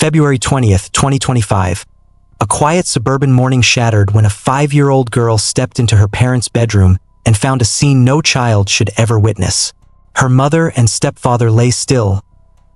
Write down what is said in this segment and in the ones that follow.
February 20th, 2025. A quiet suburban morning shattered when a 5-year-old girl stepped into her parents' bedroom and found a scene no child should ever witness. Her mother and stepfather lay still,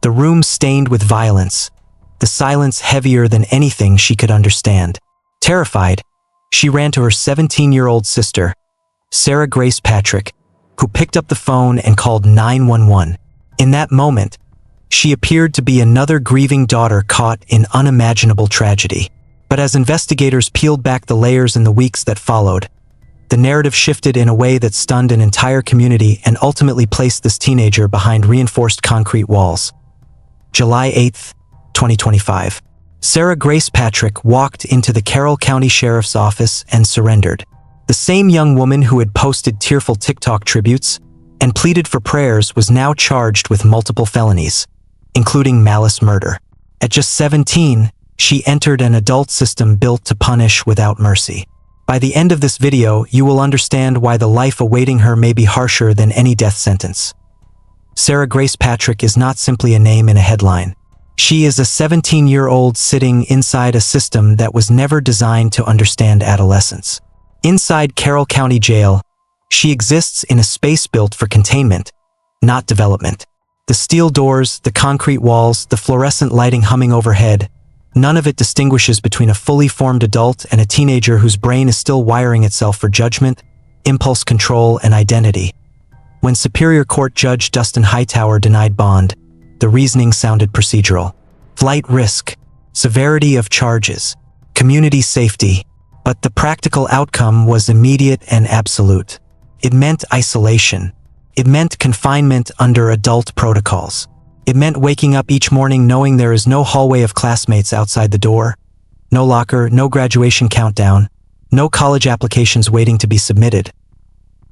the room stained with violence, the silence heavier than anything she could understand. Terrified, she ran to her 17-year-old sister, Sarah Grace Patrick, who picked up the phone and called 911. In that moment, she appeared to be another grieving daughter caught in unimaginable tragedy. But as investigators peeled back the layers in the weeks that followed, the narrative shifted in a way that stunned an entire community and ultimately placed this teenager behind reinforced concrete walls. July 8th, 2025. Sarah Grace Patrick walked into the Carroll County Sheriff's Office and surrendered. The same young woman who had posted tearful TikTok tributes and pleaded for prayers was now charged with multiple felonies, including malice murder. At just 17, she entered an adult system built to punish without mercy. By the end of this video, you will understand why the life awaiting her may be harsher than any death sentence. Sarah Grace Patrick is not simply a name in a headline. She is a 17-year-old sitting inside a system that was never designed to understand adolescence. Inside Carroll County Jail, she exists in a space built for containment, not development. The steel doors, the concrete walls, the fluorescent lighting humming overhead, none of it distinguishes between a fully formed adult and a teenager whose brain is still wiring itself for judgment, impulse control, and identity. When Superior Court Judge Dustin Hightower denied bond, the reasoning sounded procedural. Flight risk, severity of charges, community safety, but the practical outcome was immediate and absolute. It meant isolation. It meant confinement under adult protocols. It meant waking up each morning knowing there is no hallway of classmates outside the door, no locker, no graduation countdown, no college applications waiting to be submitted.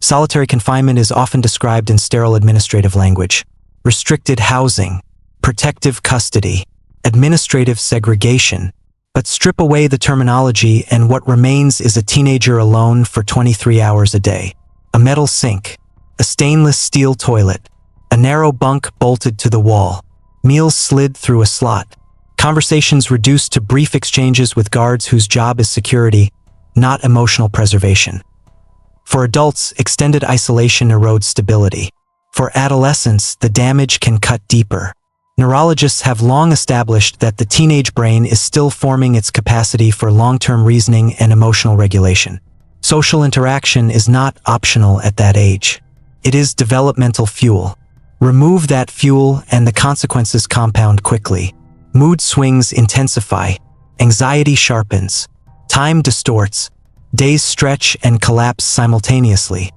Solitary confinement is often described in sterile administrative language. Restricted housing, protective custody, administrative segregation. But strip away the terminology and what remains is a teenager alone for 23 hours a day. A metal sink, a stainless steel toilet, a narrow bunk bolted to the wall, meals slid through a slot, conversations reduced to brief exchanges with guards whose job is security, not emotional preservation. For adults, extended isolation erodes stability. For adolescents, the damage can cut deeper. Neurologists have long established that the teenage brain is still forming its capacity for long-term reasoning and emotional regulation. Social interaction is not optional at that age. It is developmental fuel. Remove that fuel and the consequences compound quickly. Mood swings intensify. Anxiety sharpens. Time distorts. Days stretch and collapse simultaneously.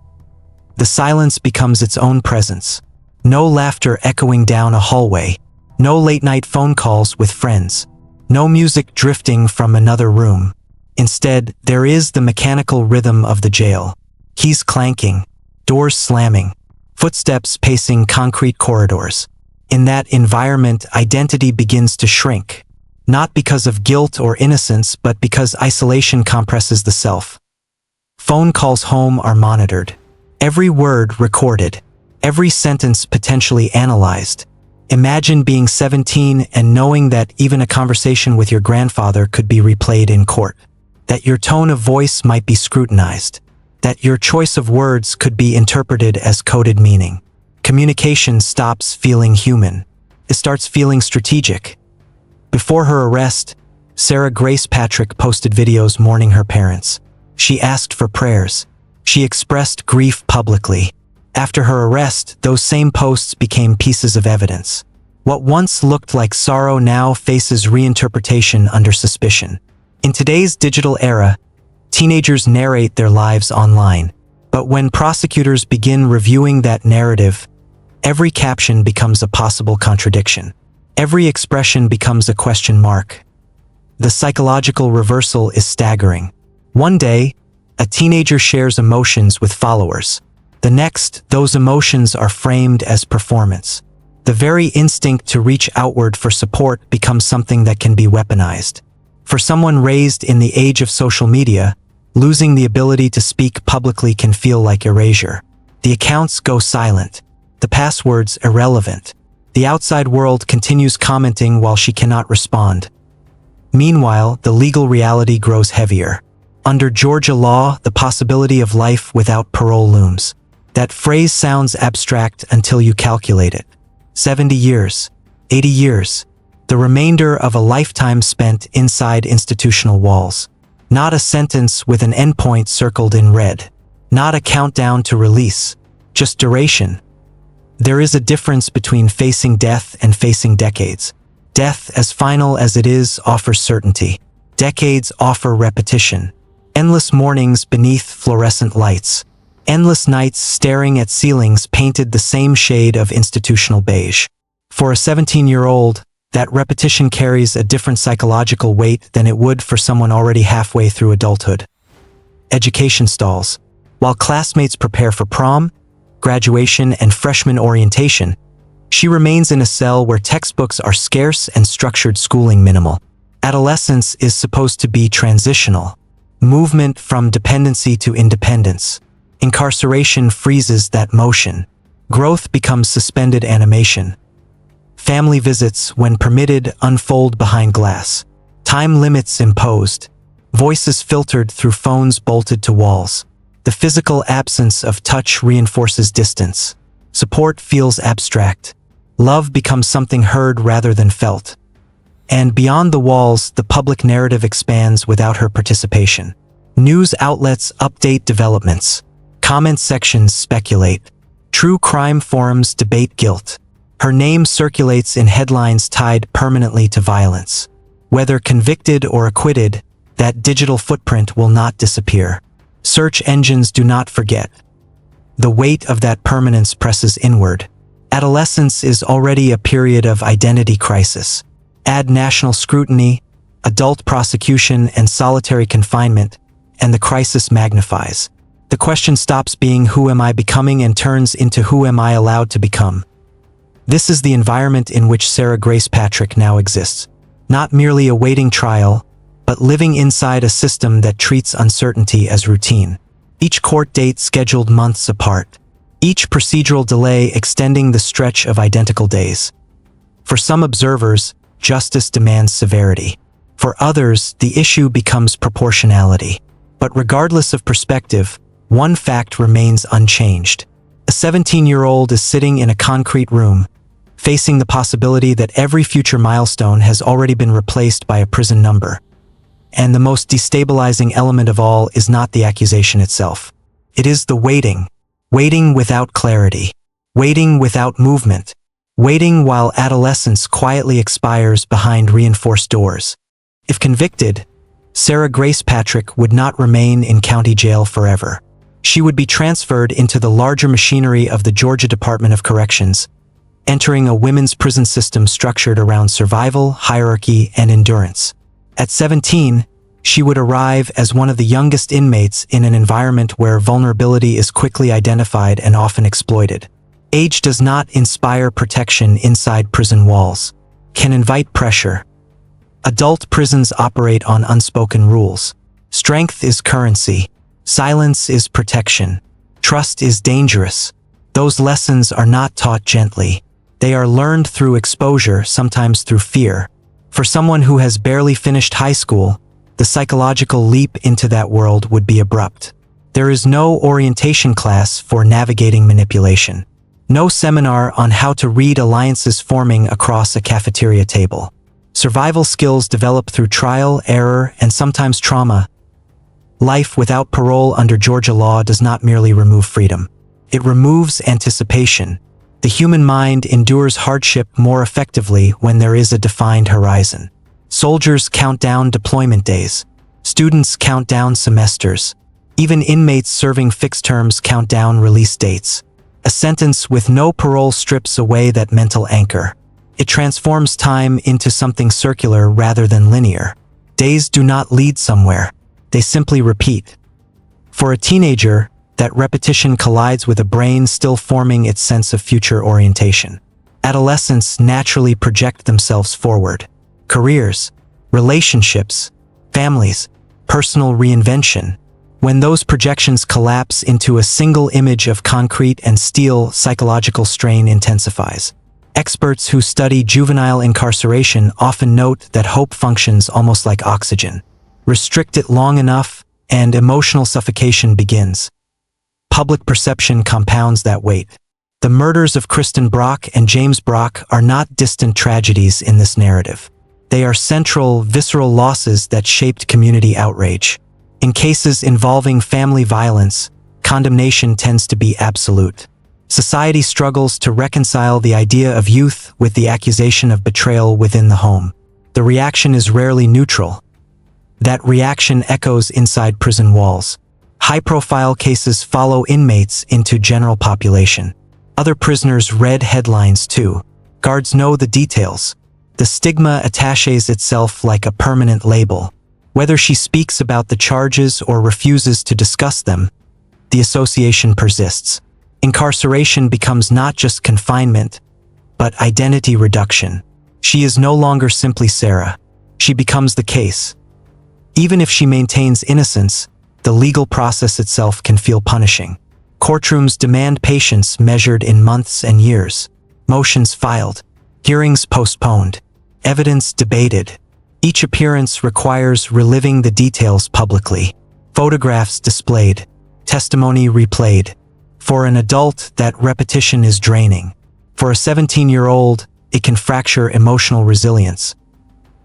The silence becomes its own presence. No laughter echoing down a hallway. No late-night phone calls with friends. No music drifting from another room. Instead, there is the mechanical rhythm of the jail. Keys clanking, doors slamming, footsteps pacing concrete corridors. In that environment, identity begins to shrink. Not because of guilt or innocence, but because isolation compresses the self. Phone calls home are monitored. Every word recorded. Every sentence potentially analyzed. Imagine being 17 and knowing that even a conversation with your grandfather could be replayed in court. That your tone of voice might be scrutinized. That your choice of words could be interpreted as coded meaning. Communication stops feeling human. It starts feeling strategic. Before her arrest, Sarah Grace Patrick posted videos mourning her parents. She asked for prayers. She expressed grief publicly. After her arrest, those same posts became pieces of evidence. What once looked like sorrow now faces reinterpretation under suspicion. In today's digital era, teenagers narrate their lives online. But when prosecutors begin reviewing that narrative, every caption becomes a possible contradiction. Every expression becomes a question mark. The psychological reversal is staggering. One day, a teenager shares emotions with followers. The next, those emotions are framed as performance. The very instinct to reach outward for support becomes something that can be weaponized. For someone raised in the age of social media, losing the ability to speak publicly can feel like erasure. The accounts go silent. The passwords irrelevant. The outside world continues commenting while she cannot respond. Meanwhile, the legal reality grows heavier. Under Georgia law, the possibility of life without parole looms. That phrase sounds abstract until you calculate it. 70 years, 80 years, the remainder of a lifetime spent inside institutional walls. Not a sentence with an endpoint circled in red. Not a countdown to release, just duration. There is a difference between facing death and facing decades. Death, as final as it is, offers certainty. Decades offer repetition. Endless mornings beneath fluorescent lights. Endless nights staring at ceilings painted the same shade of institutional beige. For a 17-year-old, that repetition carries a different psychological weight than it would for someone already halfway through adulthood. Education stalls. While classmates prepare for prom, graduation, and freshman orientation, she remains in a cell where textbooks are scarce and structured schooling minimal. Adolescence is supposed to be transitional. Movement from dependency to independence. Incarceration freezes that motion. Growth becomes suspended animation. Family visits, when permitted, unfold behind glass. Time limits imposed. Voices filtered through phones bolted to walls. The physical absence of touch reinforces distance. Support feels abstract. Love becomes something heard rather than felt. And beyond the walls, the public narrative expands without her participation. News outlets update developments. Comment sections speculate. True crime forums debate guilt. Her name circulates in headlines tied permanently to violence. Whether convicted or acquitted, that digital footprint will not disappear. Search engines do not forget. The weight of that permanence presses inward. Adolescence is already a period of identity crisis. Add national scrutiny, adult prosecution, and solitary confinement, and the crisis magnifies. The question stops being who am I becoming and turns into who am I allowed to become. This is the environment in which Sarah Grace Patrick now exists. Not merely awaiting trial, but living inside a system that treats uncertainty as routine. Each court date scheduled months apart. Each procedural delay extending the stretch of identical days. For some observers, justice demands severity. For others, the issue becomes proportionality. But regardless of perspective, one fact remains unchanged. A 17-year-old is sitting in a concrete room, facing the possibility that every future milestone has already been replaced by a prison number. And the most destabilizing element of all is not the accusation itself. It is the waiting. Waiting without clarity. Waiting without movement. Waiting while adolescence quietly expires behind reinforced doors. If convicted, Sarah Grace Patrick would not remain in county jail forever. She would be transferred into the larger machinery of the Georgia Department of Corrections, entering a women's prison system structured around survival, hierarchy, and endurance. At 17, she would arrive as one of the youngest inmates in an environment where vulnerability is quickly identified and often exploited. Age does not inspire protection inside prison walls. Can invite pressure. Adult prisons operate on unspoken rules. Strength is currency. Silence is protection. Trust is dangerous. Those lessons are not taught gently. They are learned through exposure, sometimes through fear. For someone who has barely finished high school, the psychological leap into that world would be abrupt. There is no orientation class for navigating manipulation. No seminar on how to read alliances forming across a cafeteria table. Survival skills develop through trial, error, and sometimes trauma. Life without parole under Georgia law does not merely remove freedom. It removes anticipation. The human mind endures hardship more effectively when there is a defined horizon. Soldiers count down deployment days. Students count down semesters. Even inmates serving fixed terms count down release dates. A sentence with no parole strips away that mental anchor. It transforms time into something circular rather than linear. Days do not lead somewhere. They simply repeat. For a teenager, that repetition collides with a brain still forming its sense of future orientation. Adolescents naturally project themselves forward. Careers, relationships, families, personal reinvention. When those projections collapse into a single image of concrete and steel, psychological strain intensifies. Experts who study juvenile incarceration often note that hope functions almost like oxygen. Restrict it long enough, and emotional suffocation begins. Public perception compounds that weight. The murders of Kristen Brock and James Brock are not distant tragedies in this narrative. They are central, visceral losses that shaped community outrage. In cases involving family violence, condemnation tends to be absolute. Society struggles to reconcile the idea of youth with the accusation of betrayal within the home. The reaction is rarely neutral. That reaction echoes inside prison walls. High-profile cases follow inmates into general population. Other prisoners read headlines too. Guards know the details. The stigma attaches itself like a permanent label. Whether she speaks about the charges or refuses to discuss them, the association persists. Incarceration becomes not just confinement, but identity reduction. She is no longer simply Sarah. She becomes the case. Even if she maintains innocence, the legal process itself can feel punishing. Courtrooms demand patience measured in months and years. Motions filed. Hearings postponed. Evidence debated. Each appearance requires reliving the details publicly. Photographs displayed. Testimony replayed. For an adult, that repetition is draining. For a 17-year-old, it can fracture emotional resilience.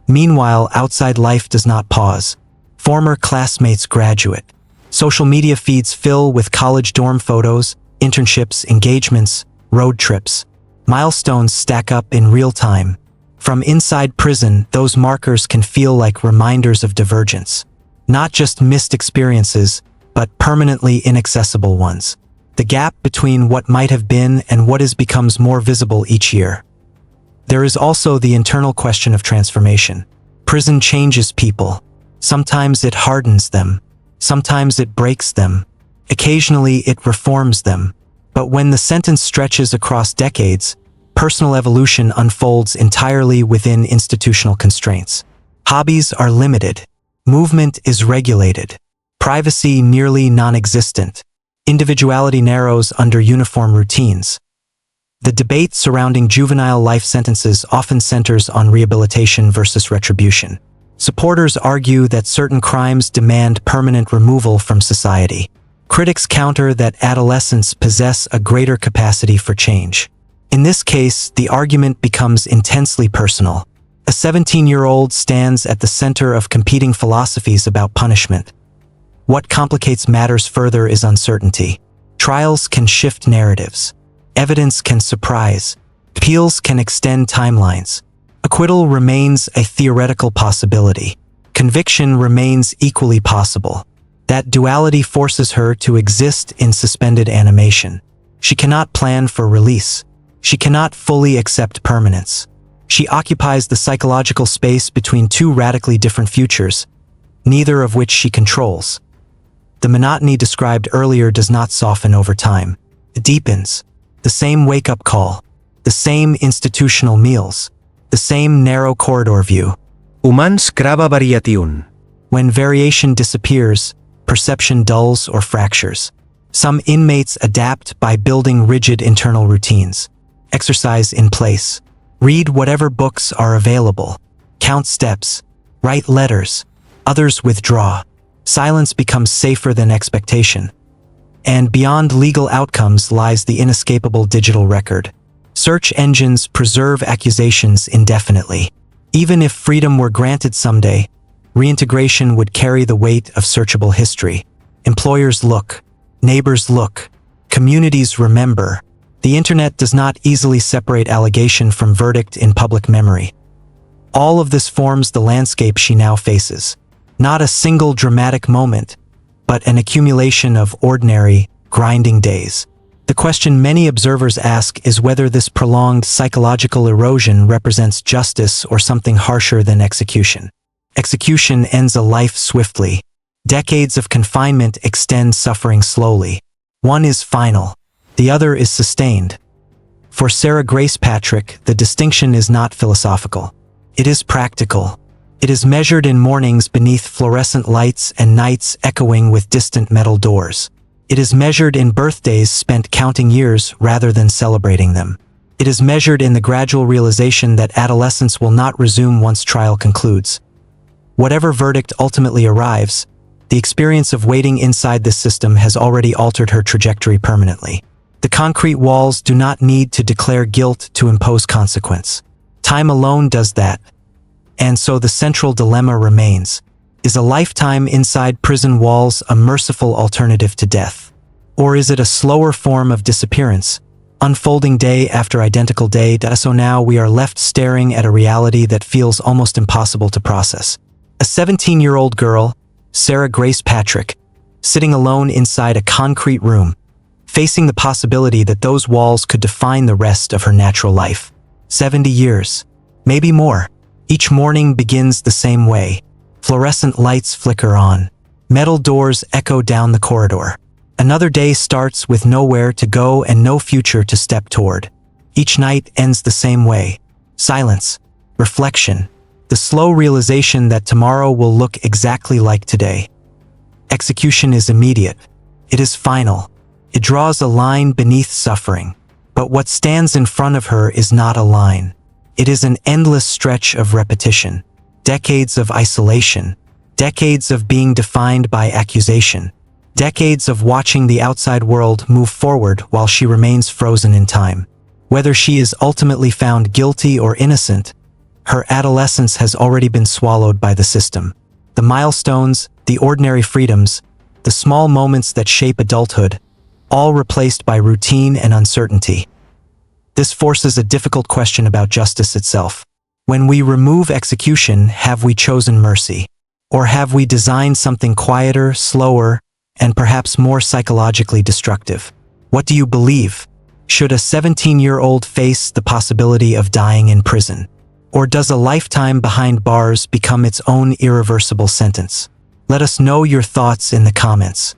Meanwhile, outside life does not pause. Former classmates graduate. Social media feeds fill with college dorm photos, internships, engagements, road trips. Milestones stack up in real time. From inside prison, those markers can feel like reminders of divergence. Not just missed experiences, but permanently inaccessible ones. The gap between what might have been and what is becomes more visible each year. There is also the internal question of transformation. Prison changes people. Sometimes it hardens them. Sometimes it breaks them. Occasionally it reforms them. But when the sentence stretches across decades, personal evolution unfolds entirely within institutional constraints. Hobbies are limited. Movement is regulated. Privacy nearly non-existent. Individuality narrows under uniform routines. The debate surrounding juvenile life sentences often centers on rehabilitation versus retribution. Supporters argue that certain crimes demand permanent removal from society. Critics counter that adolescents possess a greater capacity for change. In this case, the argument becomes intensely personal. A 17-year-old stands at the center of competing philosophies about punishment. What complicates matters further is uncertainty. Trials can shift narratives. Evidence can surprise. Appeals can extend timelines. Acquittal remains a theoretical possibility. Conviction remains equally possible. That duality forces her to exist in suspended animation. She cannot plan for release. She cannot fully accept permanence. She occupies the psychological space between two radically different futures, neither of which she controls. The monotony described earlier does not soften over time. It deepens. The same wake-up call. The same institutional meals. The same narrow corridor view. Humans grava variation. When variation disappears, perception dulls or fractures. Some inmates adapt by building rigid internal routines. Exercise in place. Read whatever books are available. Count steps. Write letters. Others withdraw. Silence becomes safer than expectation. And beyond legal outcomes lies the inescapable digital record. Search engines preserve accusations indefinitely. Even if freedom were granted someday, reintegration would carry the weight of searchable history. Employers look. Neighbors look. Communities remember. The internet does not easily separate allegation from verdict in public memory. All of this forms the landscape she now faces. Not a single dramatic moment, but an accumulation of ordinary, grinding days. The question many observers ask is whether this prolonged psychological erosion represents justice or something harsher than execution. Execution ends a life swiftly. Decades of confinement extend suffering slowly. One is final. The other is sustained. For Sarah Grace Patrick, the distinction is not philosophical. It is practical. It is measured in mornings beneath fluorescent lights and nights echoing with distant metal doors. It is measured in birthdays spent counting years rather than celebrating them. It is measured in the gradual realization that adolescence will not resume once trial concludes. Whatever verdict ultimately arrives, the experience of waiting inside this system has already altered her trajectory permanently. The concrete walls do not need to declare guilt to impose consequence. Time alone does that. And so the central dilemma remains. Is a lifetime inside prison walls a merciful alternative to death? Or is it a slower form of disappearance, unfolding day after identical day? So now we are left staring at a reality that feels almost impossible to process. A 17-year-old girl, Sarah Grace Patrick, sitting alone inside a concrete room, facing the possibility that those walls could define the rest of her natural life. 70 years, maybe more. Each morning begins the same way. Fluorescent lights flicker on. Metal doors echo down the corridor. Another day starts with nowhere to go and no future to step toward. Each night ends the same way. Silence, reflection, the slow realization that tomorrow will look exactly like today. Execution is immediate. It is final. It draws a line beneath suffering. But what stands in front of her is not a line. It is an endless stretch of repetition. Decades of isolation. Decades of being defined by accusation. Decades of watching the outside world move forward while she remains frozen in time. Whether she is ultimately found guilty or innocent, her adolescence has already been swallowed by the system. The milestones, the ordinary freedoms, the small moments that shape adulthood, all replaced by routine and uncertainty. This forces a difficult question about justice itself. When we remove execution, have we chosen mercy? Or have we designed something quieter, slower, and perhaps more psychologically destructive? What do you believe? Should a 17-year-old face the possibility of dying in prison? Or does a lifetime behind bars become its own irreversible sentence? Let us know your thoughts in the comments.